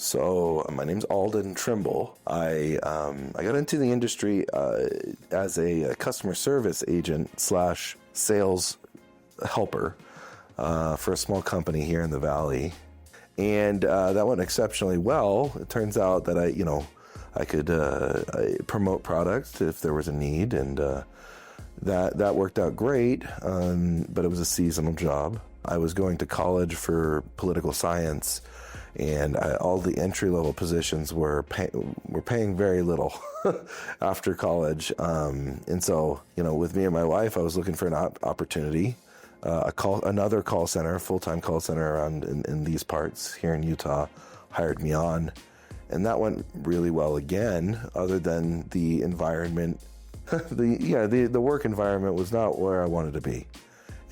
So my name's Aldon Trimble. I got into the industry as a customer service agent slash sales helper for a small company here in the Valley. And that went exceptionally well. It turns out that I could promote products if there was a need, and that worked out great, but it was a seasonal job. I was going to college for political science, and all the entry-level positions were paying very little after college. And so, with me and my wife, I was looking for an opportunity. Another call center, full-time call center around in these parts here in Utah, hired me on, and that went really well again. Other than the environment, the work environment was not where I wanted to be.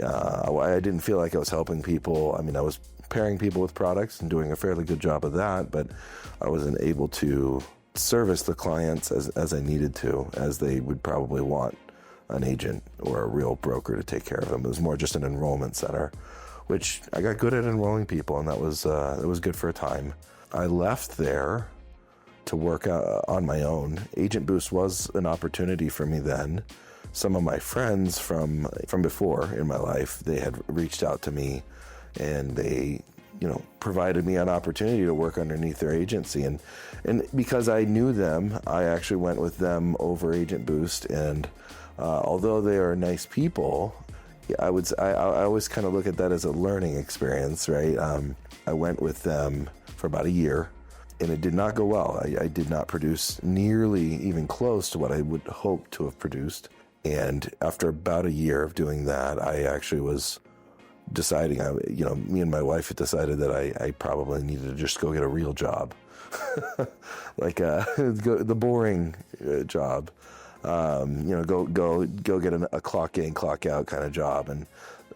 I didn't feel like I was helping people. I mean, I was pairing people with products and doing a fairly good job of that, but I wasn't able to service the clients as I needed to, as they would probably want an agent or a real broker to take care of them. It was more just an enrollment center, which I got good at enrolling people, and that was good for a time. I left there to work on my own. Agent Boost was an opportunity for me then. Some of my friends from before in my life, they had reached out to me, and they provided me an opportunity to work underneath their agency, and because I knew them, I actually went with them over Agent Boost. And although they are nice people, I always kind of look at that as a learning experience, right? I went with them for about a year, and it did not go well. I did not produce nearly even close to what I would hope to have produced. And after about a year of doing that, I actually was deciding, me and my wife had decided that I probably needed to just go get a real job, like the boring job, go get a clock in, clock out kind of job. And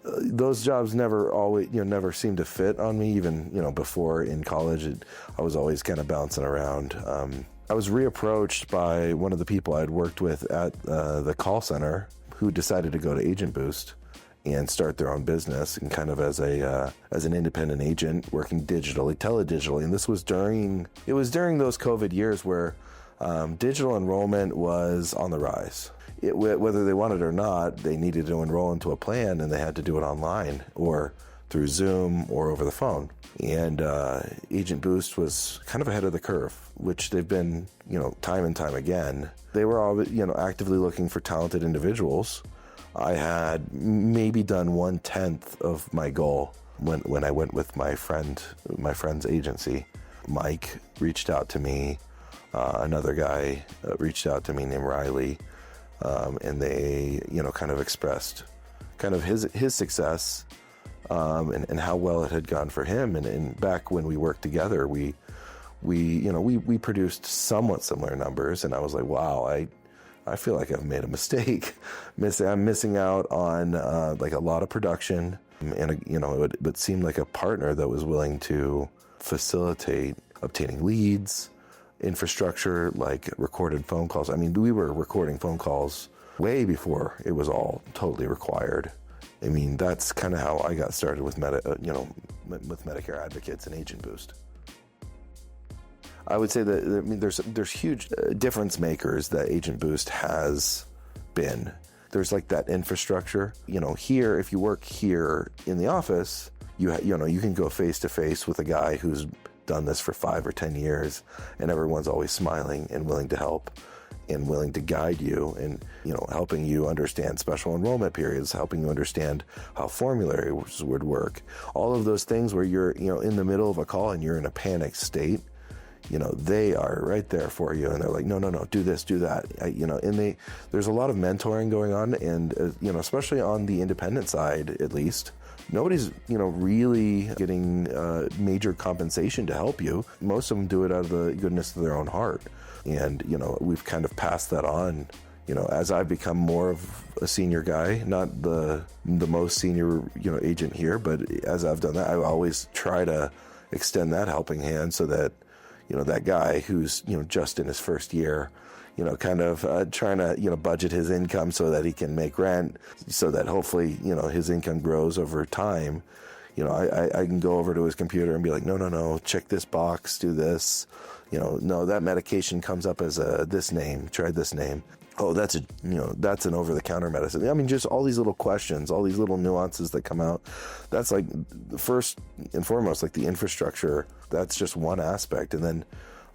those jobs never seemed to fit on me. Even before in college, I was always kind of bouncing around. I was reapproached by one of the people I'd worked with at the call center, who decided to go to Agent Boost and start their own business, and kind of as an independent agent working teledigitally. And this was during those COVID years where digital enrollment was on the rise. Whether they wanted it or not, they needed to enroll into a plan, and they had to do it online or through Zoom or over the phone. And Agent Boost was kind of ahead of the curve, which they've been, time and time again. They were all, actively looking for talented individuals. I had maybe done 1/10 of my goal when I went with my friend's agency. Mike reached out to me. Another guy reached out to me named Riley, and they, kind of expressed kind of his success and how well it had gone for him. And back when we worked together, we produced somewhat similar numbers, and I was like, wow, I feel like I've made a mistake. I'm missing out on like a lot of production, and it seemed like a partner that was willing to facilitate obtaining leads, infrastructure like recorded phone calls. I mean, we were recording phone calls way before it was all totally required. I mean, that's kind of how I got started with Medicare Advocates and Agent Boost. I would say that there's huge difference makers that Agent Boost has been. There's like that infrastructure. Here, if you work here in the office, you can go face to face with a guy who's done this for 5 or 10 years, and everyone's always smiling and willing to help and willing to guide you, and helping you understand special enrollment periods, helping you understand how formularies would work. All of those things where you're in the middle of a call and you're in a panic state, they are right there for you, and they're like, no, do this, do that, and there's a lot of mentoring going on, and especially on the independent side, at least, nobody's really getting major compensation to help you. Most of them do it out of the goodness of their own heart, and we've kind of passed that on. As I've become more of a senior guy, not the most senior agent here, but as I've done that, I always try to extend that helping hand so that that guy who's just in his first year, kind of trying to budget his income so that he can make rent, so that hopefully his income grows over time. I can go over to his computer and be like, no, check this box, do this. No, that medication comes up as this name, try this name. Oh, that's an over-the-counter medicine. I mean, just all these little questions, all these little nuances that come out. That's like first and foremost, like the infrastructure. That's just one aspect. And then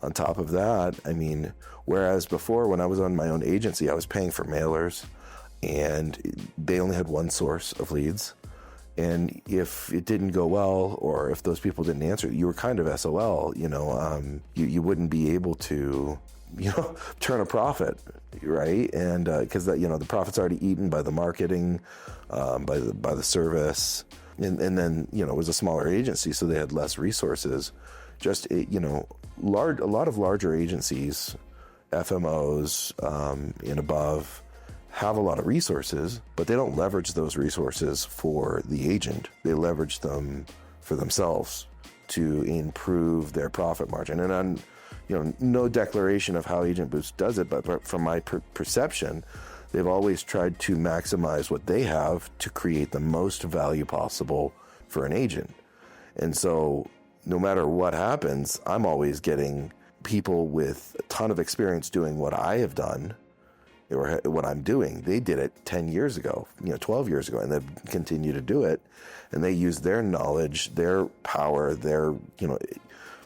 on top of that, I mean, whereas before when I was on my own agency, I was paying for mailers and they only had one source of leads. And if it didn't go well, or if those people didn't answer, you were kind of SOL, you wouldn't be able to, turn a profit, right? And because the profit's already eaten by the marketing, by the service, and then it was a smaller agency, so they had less resources. Just a lot of larger agencies, FMOs and above, have a lot of resources, but they don't leverage those resources for the agent. They leverage them for themselves to improve their profit margin. And on no declaration of how Agent Boost does it, but from my perception, they've always tried to maximize what they have to create the most value possible for an agent. And so no matter what happens, I'm always getting people with a ton of experience doing what I have done or what I'm doing. They did it 10 years ago, 12 years ago, and they continue to do it. And they use their knowledge, their power, their,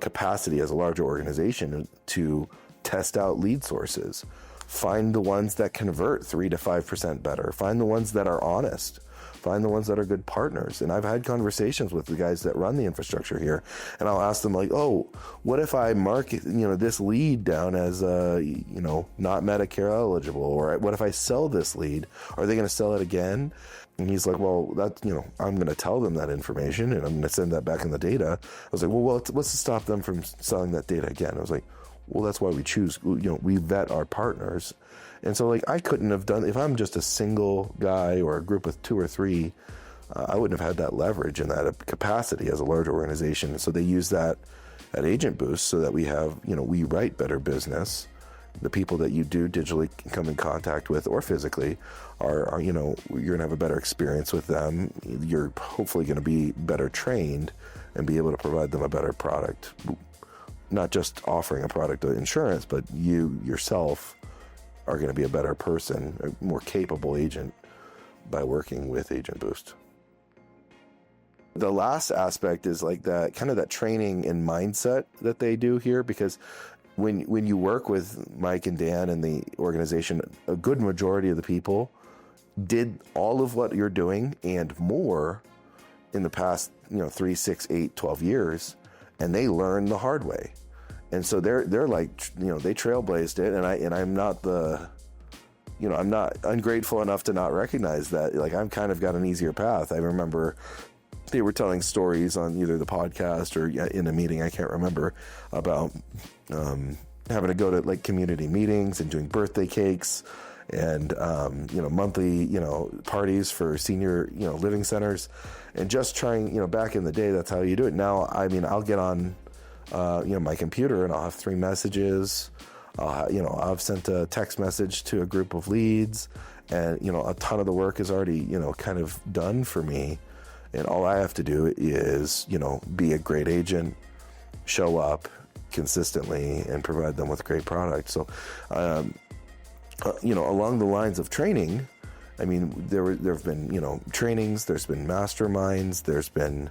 capacity as a larger organization to test out lead sources. Find the ones that convert 3 to 5% better. Find the ones that are honest. Find the ones that are good partners. And I've had conversations with the guys that run the infrastructure here, and I'll ask them like, oh, what if I mark, this lead down as, not Medicare eligible? Or what if I sell this lead? Are they going to sell it again? And he's like, well, that's, I'm going to tell them that information and I'm going to send that back in the data. I was like, well, what's to stop them from selling that data again? I was like, well, that's why we choose, we vet our partners. And so I couldn't have done, if I'm just a single guy or a group with 2 or 3, I wouldn't have had that leverage and that capacity as a large organization. And so they use that at Agent Boost so that we have, we write better business. The people that you do digitally come in contact with or physically are you're going to have a better experience with them. You're hopefully going to be better trained and be able to provide them a better product. Not just offering a product of insurance, but you yourself are going to be a better person, a more capable agent by working with Agent Boost. The last aspect is like that kind of that training and mindset that they do here, because when you work with Mike and Dan and the organization, a good majority of the people did all of what you're doing and more in the past, 3, 6, 8, 12 years, and they learned the hard way. And so they're like, they trailblazed it, and I'm not I'm not ungrateful enough to not recognize that. Like, I'm kind of got an easier path. I remember they were telling stories on either the podcast or in a meeting, I can't remember, about having to go to like community meetings and doing birthday cakes and monthly parties for senior living centers, and just trying back in the day, that's how you do it. Now, I mean, I'll get on my computer and I'll have 3 messages. I've sent a text message to a group of leads, and a ton of the work is already kind of done for me. And all I have to do is, be a great agent, show up consistently, and provide them with great product. So, along the lines of training, I mean, there have been, trainings, there's been masterminds, there's been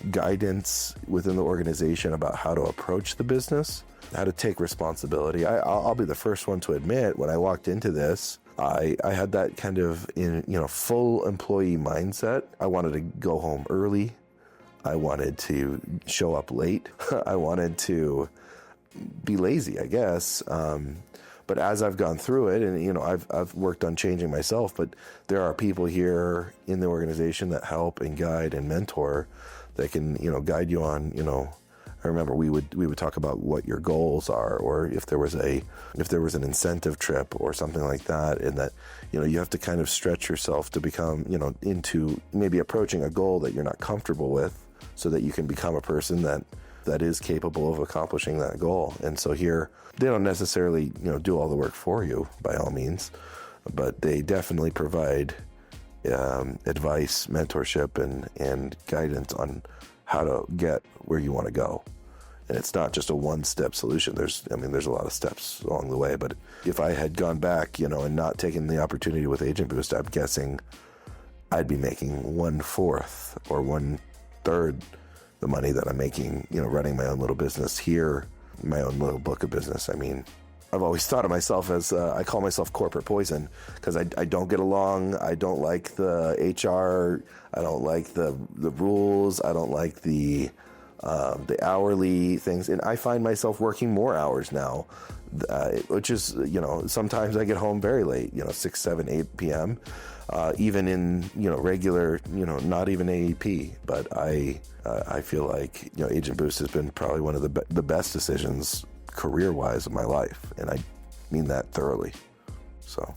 guidance within the organization about how to approach the business, how to take responsibility. I'll be the first one to admit, when I walked into this, I had that kind of full employee mindset. I wanted to go home early. I wanted to show up late. I wanted to be lazy, I guess. But as I've gone through it, and I've worked on changing myself, but there are people here in the organization that help and guide and mentor that can guide you on. I remember we would talk about what your goals are, or if there was an incentive trip or something like that, and that you have to kind of stretch yourself to become into maybe approaching a goal that you're not comfortable with, so that you can become a person that is capable of accomplishing that goal. And so here, they don't necessarily do all the work for you by all means, but they definitely provide advice, mentorship, and guidance on how to get where you want to go. And it's not just a one-step solution. There's a lot of steps along the way. But if I had gone back, and not taken the opportunity with Agent Boost, I'm guessing I'd be making 1/4 or 1/3 the money that I'm making, running my own little business here, my own little book of business. I mean, I've always thought of myself as, I call myself corporate poison, because I don't get along. I don't like the HR. I don't like the rules. I don't like the hourly things. And I find myself working more hours now, which is, sometimes I get home very late, 6, 7, 8 p.m., even in, regular, not even AEP. But I feel like, Agent Boost has been probably one of the best decisions career-wise of my life. And I mean that thoroughly. So...